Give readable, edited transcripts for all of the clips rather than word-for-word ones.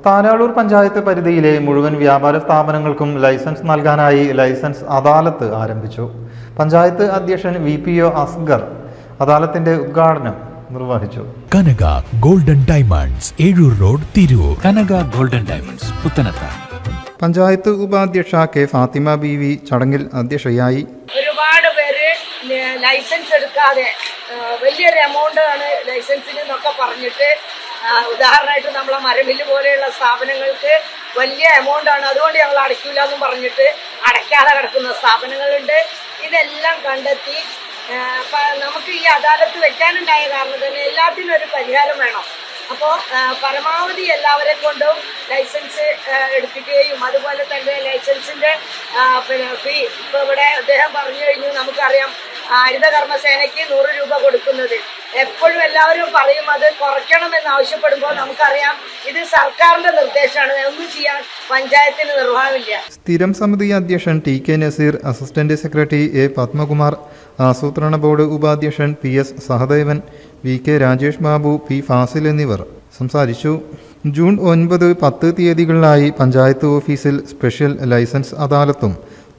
താനാളൂർ പഞ്ചായത്ത് പരിധിയിലെ മുഴുവൻ വ്യാപാര സ്ഥാപനങ്ങൾക്കും ലൈസൻസ് നൽകാനായി ലൈസൻസ് അദാലത്ത് ആരംഭിച്ചു. പഞ്ചായത്ത് അധ്യക്ഷൻ VPO അസ്ഗർ അദാലത്തിന്റെ ഉദ്ഘാടനം നിർവഹിച്ചു. Kanaka golden diamonds, Ezhur road, Tirur. Kanaka golden diamonds, Puthanathani. Panchayat ഉപാധ്യക്ഷ കെ ഫാത്തിമ ബീവി ചടങ്ങിൽ അധ്യക്ഷയായി. ഒരുപാട് പേര് ലൈസൻസ് എടുക്കാതെ വലിയൊരു എമൗണ്ട് ആണ് ലൈസൻസിന് എന്നൊക്കെ പറഞ്ഞിട്ട്, ഉദാഹരണമായിട്ട് നമ്മളെ മരമില്ല് പോലെയുള്ള സ്ഥാപനങ്ങൾക്ക് വലിയ എമൗണ്ട് ആണ്, അതുകൊണ്ട് ഞങ്ങൾ അടയ്ക്കില്ല എന്നും പറഞ്ഞിട്ട് അടയ്ക്കാതെ കിടക്കുന്ന സ്ഥാപനങ്ങളുണ്ട്. ഇതെല്ലാം കണ്ടെത്തി നമുക്ക് ഈ അദാലത്ത് വെക്കാനുണ്ടായ കാരണം തന്നെ എല്ലാത്തിനും ഒരു പരിഹാരം വേണം. അപ്പോൾ പരമാവധി എല്ലാവരെ കൊണ്ടും ലൈസൻസ് എടുപ്പിക്കുകയും അതുപോലെ തന്നെ ലൈസൻസിൻ്റെ ഫീ ഇപ്പോൾ ഇവിടെ അദ്ദേഹം പറഞ്ഞു കഴിഞ്ഞു. നമുക്കറിയാം ഹരിത കർമ്മസേനയ്ക്ക് 100 രൂപ കൊടുക്കുന്നത് എപ്പോഴും എല്ലാവരും പറയും അത് കുറയ്ക്കണമെന്ന് ആവശ്യപ്പെടുമ്പോൾ നമുക്കറിയാം ഇത് സർക്കാരിൻ്റെ നിർദ്ദേശമാണ്, ഒന്നും ചെയ്യാൻ പഞ്ചായത്തിന് നിർവാഹമില്ല. സ്ഥിരം സമിതി അധ്യക്ഷൻ TK Nazir, assistant secretary A Padmakumar, ആസൂത്രണ ബോർഡ് ഉപാധ്യക്ഷൻ PS Sahadevan, VK Rajesh Babu, P Fazil എന്നിവർ സംസാരിച്ചു. ജൂൺ 9, 10 തീയതികളിലായി പഞ്ചായത്ത് ഓഫീസിൽ സ്പെഷ്യൽ ലൈസൻസ് അദാലത്തും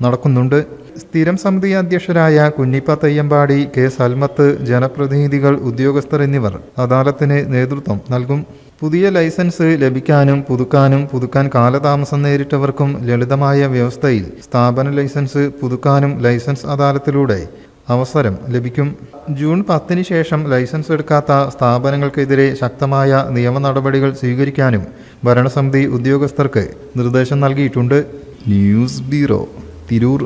നടക്കുന്നുണ്ട്. സ്ഥിരം സമിതി അധ്യക്ഷരായ കുഞ്ഞിപ്പ തയ്യമ്പാടി, K സൽമത്ത്, ജനപ്രതിനിധികൾ, ഉദ്യോഗസ്ഥർ എന്നിവർ അദാലത്തിന് നേതൃത്വം നൽകും. പുതിയ ലൈസൻസ് ലഭിക്കാനും പുതുക്കാൻ കാലതാമസം നേരിട്ടവർക്കും ലളിതമായ വ്യവസ്ഥയിൽ സ്ഥാപന ലൈസൻസ് പുതുക്കാനും ലൈസൻസ് അദാലത്തിലൂടെ അവസരം ലഭിക്കും. ജൂൺ 10 ശേഷം ലൈസൻസ് എടുക്കാത്ത സ്ഥാപനങ്ങൾക്കെതിരെ ശക്തമായ നിയമ നടപടികൾ സ്വീകരിക്കാനും ഭരണസമിതി ഉദ്യോഗസ്ഥർക്ക് നിർദ്ദേശം നൽകിയിട്ടുണ്ട്. News bureau, Tirur.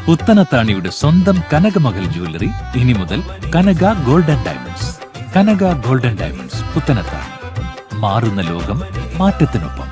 പുത്തനത്താണിയുടെ സ്വന്തം കനകമകൽ ജ്വല്ലറി ഇനി മുതൽ കനക ഗോൾഡൻ ഡയമണ്ട്സ്. കനക ഗോൾഡൻ ഡയമണ്ട്സ്, പുത്തനത്താണി. മാറുന്ന ലോകം, മാറ്റത്തിനൊപ്പം.